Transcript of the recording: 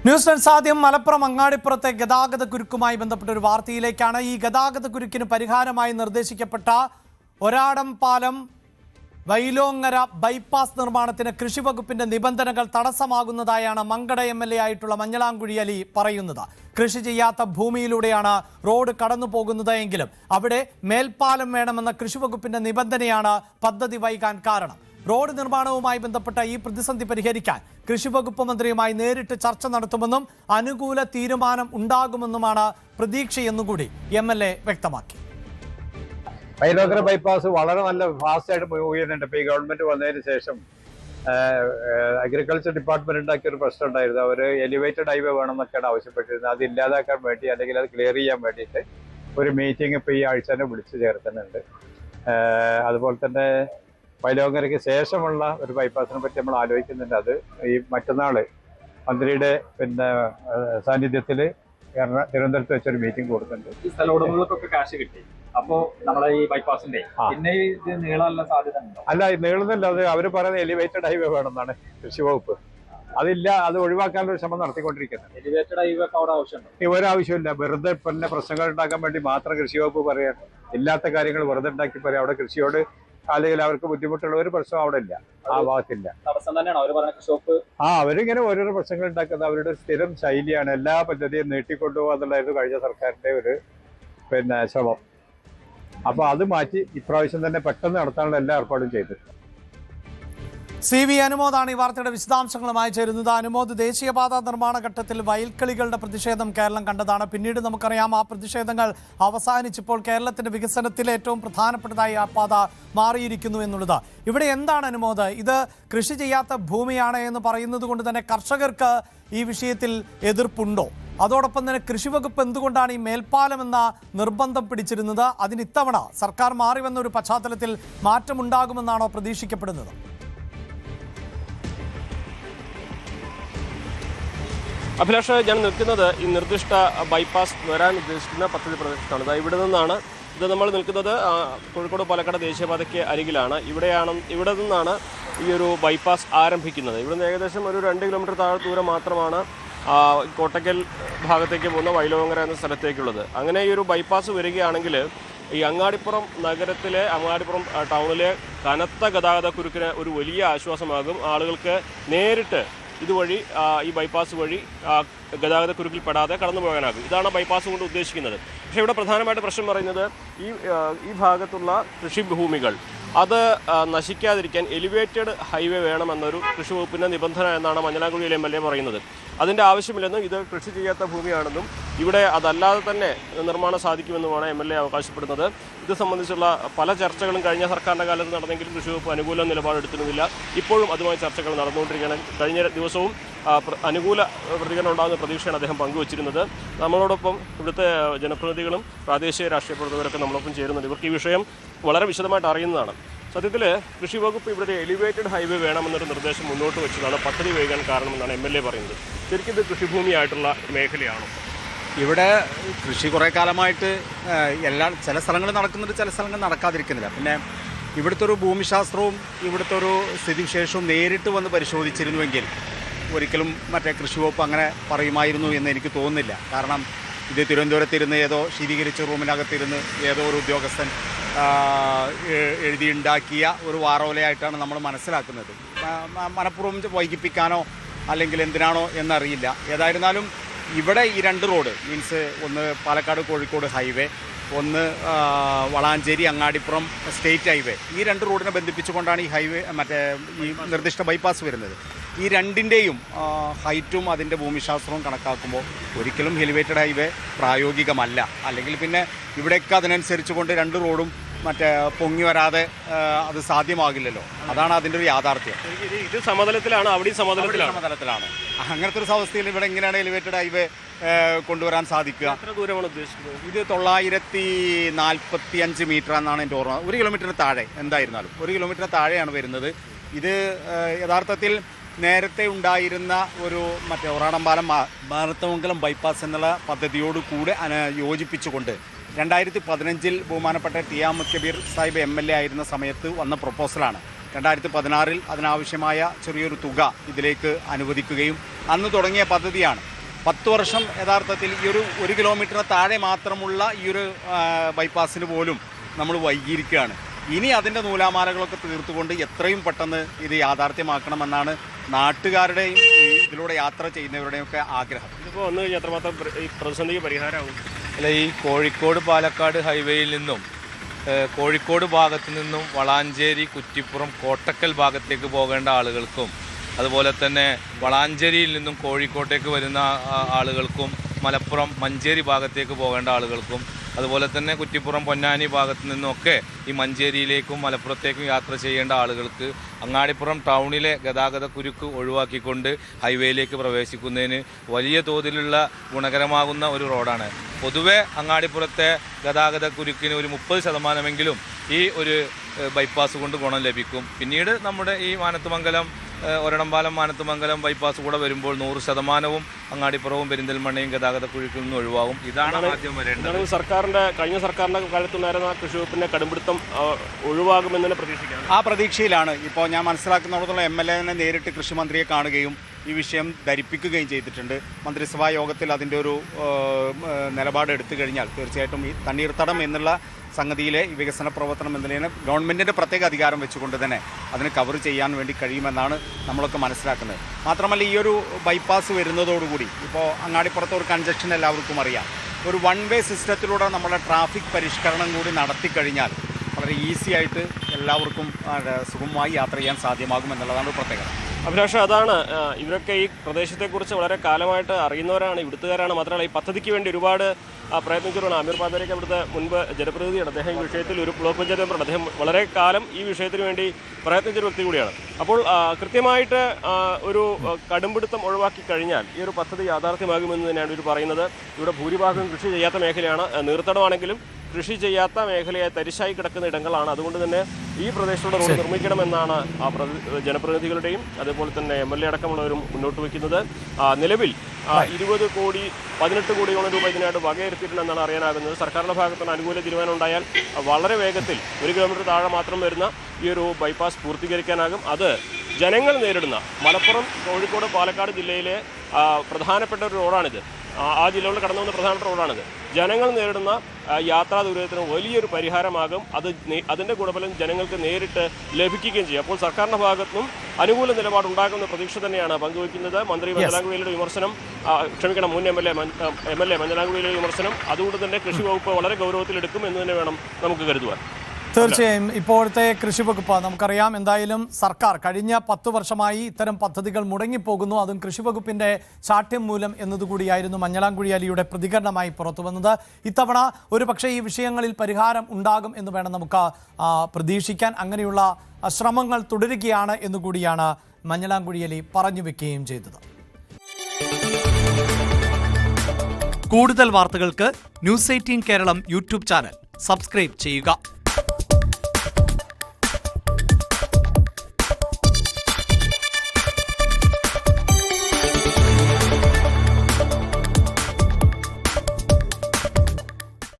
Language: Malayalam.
ന്യൂസ് ഡെസ്ക് ആദ്യം മലപ്പുറം അങ്ങാടിപ്പുറത്തെ ഗതാഗത കുരുക്കുമായി ബന്ധപ്പെട്ട ഒരു വാർത്തയിലേക്കാണ്. ഈ ഗതാഗത കുരുക്കിന് പരിഹാരമായി നിർദ്ദേശിക്കപ്പെട്ട ഒരാടം പാലം വൈലോങ്ങര ബൈപ്പാസ് നിർമ്മാണത്തിന് കൃഷിവകുപ്പിന്റെ നിബന്ധനകൾ തടസ്സമാകുന്നതായാണ് മങ്കട MLA ആയിട്ടുള്ള മഞ്ഞളാംകുഴി അലി പറയുന്നത്. കൃഷി ചെയ്യാത്ത ഭൂമിയിലൂടെയാണ് റോഡ് കടന്നു പോകുന്നത് എങ്കിലും അവിടെ മേൽപ്പാലം വേണമെന്ന കൃഷിവകുപ്പിന്റെ നിബന്ധനയാണ് പദ്ധതി വൈകാൻ കാരണം. റോഡ് നിർമ്മാണവുമായി ബന്ധപ്പെട്ട ഈ പ്രതിസന്ധി പരിഹരിക്കാൻ കൃഷിവകുപ്പ് മന്ത്രിയുമായി നേരിട്ട് ചർച്ച നടത്തുമെന്നും അനുകൂല തീരുമാനം ഉണ്ടാകുമെന്നുമാണ് പ്രതീക്ഷയെന്നുകൂടി MLA വ്യക്തമാക്കി. വൈലോങ്ങര ബൈപ്പാസ് വളരെ നല്ല ഫാസ്റ്റായിട്ട് മൂവ് ചെയ്യുന്നുണ്ട്. ഇപ്പോൾ ഈ ഗവൺമെന്റ് വന്നതിന് ശേഷം അഗ്രികൾച്ചർ ഡിപ്പാർട്ട്മെന്റ് ഉണ്ടാക്കിയ ഒരു പ്രശ്നം ഉണ്ടായിരുന്നു. അവർ എലിവേറ്റഡ് ഹൈവേ വേണമെന്നൊക്കെയാണ് ആവശ്യപ്പെട്ടിരുന്നത്. അത് ഇല്ലാതാക്കാൻ വേണ്ടി അല്ലെങ്കിൽ അത് ക്ലിയർ ചെയ്യാൻ വേണ്ടിയിട്ട് ഒരു മീറ്റിംഗ് ഇപ്പോൾ ഈ ആഴ്ച തന്നെ വിളിച്ചു ചേർക്കുന്നുണ്ട്. അതുപോലെ തന്നെ വൈലോങ്ങരയ്ക്ക് ശേഷമുള്ള ഒരു ബൈപ്പാസിനെ പറ്റി നമ്മൾ ആലോചിക്കുന്നുണ്ട്. അത് ഈ മറ്റന്നാള് മന്ത്രിയുടെ സാന്നിധ്യത്തിൽ തിരുവനന്തപുരത്ത് വെച്ചൊരു മീറ്റിംഗ് കൊടുക്കുന്നുണ്ട്. ഈ സ്ഥല ഉടമകൾക്കൊക്കെ കാശ് കിട്ടി. അപ്പോ നമ്മളെ ഈ ബൈപ്പാസിന്റെ പിന്നെ ഇത് നീളാനുള്ള സാധ്യത ഉണ്ടോ? അല്ല, നീളുന്നില്ല. അത് അവര് പറയുന്നത് എലിവേറ്റഡ് ഹൈവേ വേണമെന്നാണ് കൃഷി വകുപ്പ്. അതില്ല, അത് ഒഴിവാക്കാനുള്ള ഒരു ശ്രമം നടത്തിക്കൊണ്ടിരിക്കുന്നത്. എലിവേറ്റഡ് ഹൈവേ ഒക്കെ അവിടെ ആവശ്യമുണ്ടോ? ഒരാവശ്യമില്ല. വെറുതെ പിന്നെ പ്രശ്നങ്ങൾ ഉണ്ടാക്കാൻ വേണ്ടി മാത്രം കൃഷി വകുപ്പ് പറയാൻ ഇല്ലാത്ത കാര്യങ്ങൾ വെറുതെ ഉണ്ടാക്കി പറയാം. അവിടെ കൃഷിയോട് അല്ലെങ്കിൽ അവർക്ക് ബുദ്ധിമുട്ടുള്ള ഒരു പ്രശ്നം അവിടെ ഇല്ല, ആ ഭാഗത്തില്ല. തടസ്സം തന്നെയാണ് അവർ പറഞ്ഞ കൃഷി വകുപ്പ്. അവരിങ്ങനെ ഓരോരോ പ്രശ്നങ്ങൾ ഉണ്ടാക്കുന്നത് അവരുടെ സ്ഥിരം ശൈലിയാണ്. എല്ലാ പദ്ധതിയും നീട്ടിക്കൊണ്ടുപോകുക എന്നുള്ളതായിരുന്നു കഴിഞ്ഞ സർക്കാരിന്റെ ഒരു ശ്രമം. അപ്പൊ അത് മാറ്റി ഇപ്രാവശ്യം തന്നെ പെട്ടെന്ന് നടത്താനുള്ള എല്ലാ ഏർപ്പാടും ചെയ്തിട്ടുണ്ട്. CV അനുമോദാണ് ഈ വാർത്തയുടെ വിശദാംശങ്ങളുമായി ചേരുന്നത്. അനുമോദ്, ദേശീയപാത നിർമ്മാണ ഘട്ടത്തിൽ വയൽക്കിളികളുടെ പ്രതിഷേധം കേരളം കണ്ടതാണ്. പിന്നീട് നമുക്കറിയാം ആ പ്രതിഷേധങ്ങൾ അവസാനിച്ചപ്പോൾ കേരളത്തിന്റെ വികസനത്തിൽ ഏറ്റവും പ്രധാനപ്പെട്ടതായി ആ പാത മാറിയിരിക്കുന്നു എന്നുള്ളത്. ഇവിടെ എന്താണ് അനുമോദ്, ഇത് കൃഷി ചെയ്യാത്ത ഭൂമിയാണ് എന്ന് പറയുന്നത് കൊണ്ട് തന്നെ കർഷകർക്ക് ഈ വിഷയത്തിൽ എതിർപ്പുണ്ടോ? അതോടൊപ്പം തന്നെ കൃഷിവകുപ്പ് എന്തുകൊണ്ടാണ് ഈ മേൽപ്പാലം എന്ന നിർബന്ധം പിടിച്ചിരുന്നത്? അതിന് ഇത്തവണ സർക്കാർ മാറി വന്ന ഒരു പശ്ചാത്തലത്തിൽ മാറ്റമുണ്ടാകുമെന്നാണോ പ്രതീക്ഷിക്കപ്പെടുന്നത്? അഭിലാഷ്, ഞാൻ നിൽക്കുന്നത് ഈ നിർദ്ദിഷ്ട ബൈപ്പാസ് വരാൻ ഉദ്ദേശിക്കുന്ന പദ്ധതി പ്രദേശത്താണ്. ഇവിടെ നിന്നാണ് നമ്മൾ നിൽക്കുന്നത്. കോഴിക്കോട് പാലക്കാട് ദേശീയപാതയ്ക്ക് അരികിലാണ്. ഇവിടെ നിന്നാണ് ഈ ഒരു ബൈപ്പാസ് ആരംഭിക്കുന്നത്. ഇവിടുന്ന് ഏകദേശം ഒരു 2 കിലോമീറ്റർ താഴെ ദൂരം മാത്രമാണ് കോട്ടക്കൽ ഭാഗത്തേക്ക് പോകുന്ന വൈലോങ്ങര എന്ന സ്ഥലത്തേക്കുള്ളത്. അങ്ങനെ ഈ ഒരു ബൈപ്പാസ് വരികയാണെങ്കിൽ ഈ അങ്ങാടിപ്പുറം നഗരത്തിലെ അങ്ങാടിപ്പുറം ടൗണിലെ കനത്ത ഗതാഗത കുരുക്കിന് ഒരു വലിയ ആശ്വാസമാകും. ആളുകൾക്ക് നേരിട്ട് ഇതുവഴി ഈ ബൈപ്പാസ് വഴി ഗതാഗത കുരുക്കിൽ പെടാതെ കടന്നു പോകാനാകും. ഇതാണ് ബൈപ്പാസ് കൊണ്ട് ഉദ്ദേശിക്കുന്നത്. പക്ഷേ ഇവിടെ പ്രധാനമായിട്ട് പ്രശ്നം പറയുന്നത് ഈ ഭാഗത്തുള്ള കൃഷിഭൂമികൾ അത് നശിക്കാതിരിക്കാൻ എലിവേറ്റഡ് ഹൈവേ വേണമെന്നൊരു കൃഷി വകുപ്പിൻ്റെ നിബന്ധന എന്നാണ് മഞ്ഞളാംകുഴിയിലെ MLA പറയുന്നത്. അതിൻ്റെ ആവശ്യമില്ലെന്നും ഇത് കൃഷി ചെയ്യാത്ത ഭൂമിയാണെന്നും ഇവിടെ അതല്ലാതെ തന്നെ നിർമ്മാണം സാധിക്കുമെന്നുമാണ് MLA അവകാശപ്പെടുന്നത്. ഇത് സംബന്ധിച്ചുള്ള പല ചർച്ചകളും കഴിഞ്ഞ സർക്കാരിൻ്റെ കാലത്ത് നടന്നെങ്കിലും കൃഷി വകുപ്പ് അനുകൂല നിലപാടെടുത്തിരുന്നില്ല. ഇപ്പോഴും അതുമായി ചർച്ചകൾ നടന്നുകൊണ്ടിരിക്കുകയാണ്. കഴിഞ്ഞ ദിവസവും അനുകൂല പ്രതികരണം ഉണ്ടാകുന്ന പ്രതീക്ഷയാണ് അദ്ദേഹം പങ്കുവച്ചിരുന്നത്. നമ്മളോടൊപ്പം ഇവിടുത്തെ ജനപ്രതിനിധികളും പ്രാദേശിക രാഷ്ട്രീയ പ്രവർത്തകരൊക്കെ നമ്മളൊപ്പം ചേരുന്നുണ്ട്. ഇവർക്ക് ഈ വിഷയം വളരെ വിശദമായിട്ട് അറിയുന്നതാണ്. സത്യത്തിൽ കൃഷി വകുപ്പ് ഇവിടെ എലിവേറ്റഡ് ഹൈവേ വേണമെന്നൊരു നിർദ്ദേശം മുന്നോട്ട് വെച്ചതാണ് പദ്ധതി വൈകാൻ കാരണമെന്നാണ് MLA പറയുന്നത്. ശരിക്കും ഇത് കൃഷിഭൂമിയായിട്ടുള്ള മേഖലയാണോ? ഇവിടെ കൃഷി കുറേ കാലമായിട്ട് ചില സ്ഥലങ്ങളിൽ നടക്കുന്നുണ്ട്, ചില സ്ഥലങ്ങൾ നടക്കാതിരിക്കുന്നില്ല. പിന്നെ ഇവിടുത്തെ ഒരു ഭൂമിശാസ്ത്രവും ഇവിടുത്തെ ഒരു സ്ഥിതിവിശേഷവും നേരിട്ട് വന്ന് പരിശോധിച്ചിരുന്നുവെങ്കിൽ ഒരിക്കലും മറ്റേ കൃഷി വകുപ്പ് അങ്ങനെ പറയുമായിരുന്നു എന്ന് എനിക്ക് തോന്നുന്നില്ല. കാരണം ഇത് തിരുവനന്തപുരത്തിരുന്ന് ഏതോ ശീതീകരിച്ച റൂമിനകത്തിരുന്ന് ഏതോ ഒരു ഉദ്യോഗസ്ഥൻ എഴുതിയുണ്ടാക്കിയ ഒരു വാറോലയായിട്ടാണ് നമ്മൾ മനസ്സിലാക്കുന്നത്. മനഃപൂർവ്വം വൈകിപ്പിക്കാനോ അല്ലെങ്കിൽ എന്തിനാണോ എന്നറിയില്ല. ഏതായിരുന്നാലും ഇവിടെ ഈ 2 റോഡ് മീൻസ് ഒന്ന് പാലക്കാട് കോഴിക്കോട് ഹൈവേ, ഒന്ന് വളാഞ്ചേരി അങ്ങാടിപ്പുറം സ്റ്റേറ്റ് ഹൈവേ, ഈ 2 റോഡിനെ ബന്ധിപ്പിച്ചുകൊണ്ടാണ് ഈ ഹൈവേ ഈ നിർദ്ദിഷ്ട ബൈപ്പാസ് വരുന്നത്. ഈ രണ്ടിൻ്റെയും ഹൈറ്റും അതിൻ്റെ ഭൂമിശാസ്ത്രവും കണക്കാക്കുമ്പോൾ ഒരിക്കലും എലിവേറ്റഡ് ഹൈവേ പ്രായോഗികമല്ല. അല്ലെങ്കിൽ പിന്നെ ഇവിടെയൊക്കെ അതിനനുസരിച്ച് കൊണ്ട് 2 റോഡും പൊങ്ങി വരാതെ അത് സാധ്യമാകില്ലല്ലോ. അതാണ് അതിൻ്റെ ഒരു യാഥാർത്ഥ്യം. ഇത് സമതലത്തിലാണ്, അവിടെ സമതലത്തിലാണ്. അങ്ങനത്തെ ഒരു അവസ്ഥയിൽ ഇവിടെ എങ്ങനെയാണ് എലിവേറ്റഡ് ഹൈവേ കൊണ്ടുവരാൻ സാധിക്കുക? എത്ര ദൂരമാണ് ഉദ്ദേശിക്കുന്നത്? ഇത് 945 മീറ്റർ എന്നാണ് എൻ്റെ ഓർമ്മ. 1 കിലോമീറ്ററിന് താഴെ എന്തായിരുന്നാലും 1 കിലോമീറ്ററിന് താഴെയാണ് വരുന്നത്. ഇത് യഥാർത്ഥത്തിൽ നേരത്തെ ഉണ്ടായിരുന്ന ഒരു ഒറാടംപാലം മാനത്തമംഗലം ബൈപ്പാസ് എന്നുള്ള പദ്ധതിയോട് കൂടെ യോജിപ്പിച്ചുകൊണ്ട് 2015 ബഹുമാനപ്പെട്ട ടിയാമ കബീർ സാഹിബ് MLA ആയിരുന്ന സമയത്ത് വന്ന പ്രൊപ്പോസലാണ്. 2016 അതിനാവശ്യമായ ചെറിയൊരു തുക ഇതിലേക്ക് അനുവദിക്കുകയും അന്ന് തുടങ്ങിയ പദ്ധതിയാണ്. 10 വർഷം യഥാർത്ഥത്തിൽ ഈ ഒരു കിലോമീറ്ററിന് താഴെ മാത്രമുള്ള ഈ ഒരു ബൈപ്പാസിന് പോലും നമ്മൾ വൈകിയിരിക്കുകയാണ്. ഇനി അതിൻ്റെ നൂലാമാലകളൊക്കെ തീർത്തുകൊണ്ട് എത്രയും പെട്ടെന്ന് ഇത് യാഥാർത്ഥ്യമാക്കണമെന്നാണ് നാട്ടുകാരുടെയും ഇതിലൂടെ യാത്ര ചെയ്യുന്നവരുടെയും ഒക്കെ ആഗ്രഹം. ഇതിപ്പോൾ വന്നു കഴിഞ്ഞാൽ എത്രമാത്രം ഈ പ്രതിസന്ധിക്ക് പരിഹാരമാകും? അല്ല, ഈ കോഴിക്കോട് പാലക്കാട് ഹൈവേയിൽ നിന്നും കോഴിക്കോട് ഭാഗത്തു നിന്നും വളാഞ്ചേരി, കുറ്റിപ്പുറം, കോട്ടക്കൽ ഭാഗത്തേക്ക് പോകേണ്ട ആളുകൾക്കും അതുപോലെ തന്നെ വളാഞ്ചേരിയിൽ നിന്നും കോഴിക്കോട്ടേക്ക് വരുന്ന ആളുകൾക്കും മലപ്പുറം മഞ്ചേരി ഭാഗത്തേക്ക് പോകേണ്ട ആളുകൾക്കും അതുപോലെ തന്നെ കുറ്റിപ്പുറം പൊന്നാനി ഭാഗത്തു നിന്നൊക്കെ ഈ മഞ്ചേരിയിലേക്കും മലപ്പുറത്തേക്കും യാത്ര ചെയ്യേണ്ട ആളുകൾക്ക് അങ്ങാടിപ്പുറം ടൗണിലെ ഗതാഗത കുരുക്ക് ഒഴിവാക്കിക്കൊണ്ട് ഹൈവേയിലേക്ക് പ്രവേശിക്കുന്നതിന് വലിയ തോതിലുള്ള ഗുണകരമാകുന്ന ഒരു റോഡാണ്. പൊതുവെ അങ്ങാടിപ്പുറത്തെ ഗതാഗത കുരുക്കിന് ഒരു 30% ഈ ഒരു ബൈപ്പാസ് കൊണ്ട് ഗുണം ലഭിക്കും. പിന്നീട് നമ്മുടെ ഈ മാനത്തുമംഗലം ഒരടംപാലം മാനത്തുമംഗലം ബൈപ്പാസ് കൂടെ വരുമ്പോൾ 100% അങ്ങാടിപ്പുറവും പെരിന്തൽമണ്ണയും ഗതാഗത കുഴുക്കിൽ നിന്ന് ഒഴിവാകും. ഇതാണ് ആദ്യം വരേണ്ടത്. കഴിഞ്ഞ സർക്കാരിൻ്റെ കാലത്തുണ്ടായിരുന്ന കൃഷി വകുപ്പിൻ്റെ കടുംപിടുത്തം ഒഴിവാകുമെന്ന് തന്നെ പ്രതീക്ഷിക്കാം. ആ പ്രതീക്ഷയിലാണ്. ഇപ്പോൾ ഞാൻ മനസ്സിലാക്കുന്നിടത്തോളം MLA തന്നെ നേരിട്ട് കൃഷിമന്ത്രിയെ കാണുകയും ഈ വിഷയം ധരിപ്പിക്കുകയും ചെയ്തിട്ടുണ്ട്. മന്ത്രിസഭാ യോഗത്തിൽ അതിൻ്റെ ഒരു നിലപാട് എടുത്തു കഴിഞ്ഞാൽ തീർച്ചയായിട്ടും ഈ തണ്ണീർത്തടം എന്നുള്ള സംഗതിയിലെ ഈ വികസന പ്രവർത്തനം എന്നതിന് ഗവൺമെൻറ്റിൻ്റെ പ്രത്യേക അധികാരം വെച്ചുകൊണ്ട് തന്നെ അതിന് കവർ ചെയ്യാൻ വേണ്ടി കഴിയുമെന്നാണ് നമ്മളൊക്കെ മനസ്സിലാക്കുന്നത്. മാത്രമല്ല ഈ ഒരു ബൈപ്പാസ് വരുന്നതോടുകൂടി ഇപ്പോൾ അങ്ങാടിപ്പുറത്ത് ഒരു കൺജക്ഷൻ എല്ലാവർക്കും അറിയാം. ഒരു 1 വേ സിസ്റ്റത്തിലൂടെ നമ്മളെ ട്രാഫിക് പരിഷ്കരണം കൂടി നടത്തിക്കഴിഞ്ഞാൽ വളരെ ഈസി ആയിട്ട് എല്ലാവർക്കും സുഗമമായി യാത്ര ചെയ്യാൻ സാധ്യമാകും എന്നുള്ളതാണ് പ്രത്യേകത. അഭിലാഷ, അതാണ് ഇവരൊക്കെ ഈ പ്രദേശത്തെക്കുറിച്ച് വളരെ കാലമായിട്ട് അറിയുന്നവരാണ്, ഇവിടുത്തുകാരാണ്. മാത്രമല്ല ഈ പദ്ധതിക്ക് വേണ്ടി ഒരുപാട് പ്രയത്നിച്ചിട്ടാണ്. അമീർ പാതരയ്ക്ക് അവിടുത്തെ മുൻപ് ജനപ്രതിനിധിയാണ്. അദ്ദേഹം ഈ വിഷയത്തിൽ ഒരു ബ്ലോക്ക് പഞ്ചായത്ത് മെമ്പറാണ്. അദ്ദേഹം വളരെ കാലം ഈ വിഷയത്തിന് വേണ്ടി പ്രയത്നിച്ചൊരു വ്യക്തി കൂടിയാണ്. അപ്പോൾ കൃത്യമായിട്ട് ഒരു കടുംപിടുത്തം ഒഴിവാക്കി കഴിഞ്ഞാൽ ഈ ഒരു പദ്ധതി യാഥാർത്ഥ്യമാകുമെന്ന് തന്നെയാണ് ഇവർ പറയുന്നത്. ഇവിടെ ഭൂരിഭാഗം കൃഷി ചെയ്യാത്ത മേഖലയാണ്. നീർത്തടമാണെങ്കിലും കൃഷി ചെയ്യാത്ത മേഖലയെ തരിശായി കിടക്കുന്ന ഇടങ്ങളാണ്. അതുകൊണ്ട് തന്നെ ഈ പ്രദേശത്തൂടെ റോഡ് നിർമ്മിക്കണമെന്നാണ് ജനപ്രതിനിധികളുടെയും അതുപോലെ തന്നെ MLA അടക്കമുള്ളവരും മുന്നോട്ട് വയ്ക്കുന്നത്. നിലവിൽ 20 കോടി 18 കോടിയോളം രൂപ ഇതിനായിട്ട് വകയിരുത്തിയിട്ടുണ്ടെന്നാണ് അറിയാനാകുന്നത്. സർക്കാരിൻ്റെ ഭാഗത്തുനിന്ന് അനുകൂല തീരുമാനം ഉണ്ടായാൽ വളരെ വേഗത്തിൽ 1 കിലോമീറ്റർ താഴെ മാത്രം വരുന്ന ഈ ഒരു ബൈപ്പാസ് പൂർത്തീകരിക്കാനാകും. അത് ജനങ്ങൾ നേരിടുന്ന മലപ്പുറം, കോഴിക്കോട്, പാലക്കാട് ജില്ലയിലെ പ്രധാനപ്പെട്ട ഒരു റോഡാണിത്. ആ ജില്ലകളിൽ കടന്നു വന്ന പ്രധാനപ്പെട്ട റോഡാണിത്. ജനങ്ങൾ നേരിടുന്ന യാത്രാ ദുരിതത്തിന് വലിയൊരു പരിഹാരമാകും. അതിൻ്റെ ഗുണഫലം ജനങ്ങൾക്ക് നേരിട്ട് ലഭിക്കുകയും ചെയ്യും. അപ്പോൾ സർക്കാരിൻ്റെ ഭാഗത്തുനിന്നും അനുകൂല നിലപാടുണ്ടാകുന്ന പ്രതീക്ഷ തന്നെയാണ് പങ്കുവയ്ക്കുന്നത്. മന്ത്രി മഞ്ചലാംകുഴിയിലെ വിമർശനം, മുൻ MLA മഞ്ചലാംകുഴിയിലെ വിമർശനം, അതുകൊണ്ട് തന്നെ കൃഷി വകുപ്പ് വളരെ ഗൗരവത്തിലെടുക്കും എന്ന് തന്നെ വേണം നമുക്ക് കരുതുവാൻ. തീർച്ചയായും ഇപ്പോഴത്തെ കൃഷി വകുപ്പ് നമുക്കറിയാം. എന്തായാലും സർക്കാർ കഴിഞ്ഞ 10 വർഷമായി ഇത്തരം പദ്ധതികൾ മുടങ്ങിപ്പോകുന്നു. അതും കൃഷി വകുപ്പിന്റെ ശാഠ്യം മൂലം എന്നതുകൂടിയായിരുന്നു മഞ്ഞളാംകുഴി അലിയുടെ പ്രതികരണമായി പുറത്തു വന്നത്. ഇത്തവണ ഒരു പക്ഷേ ഈ വിഷയങ്ങളിൽ പരിഹാരം ഉണ്ടാകും എന്ന് വേണം നമുക്ക് പ്രതീക്ഷിക്കാൻ. അങ്ങനെയുള്ള ശ്രമങ്ങൾ തുടരുകയാണ് എന്നുകൂടിയാണ് മഞ്ഞളാംകുഴി അലി പറഞ്ഞു വെക്കുകയും ചെയ്തത്. കൂടുതൽ വാർത്തകൾക്ക് News 18 Keralam YouTube channel subscribe ചെയ്യുക.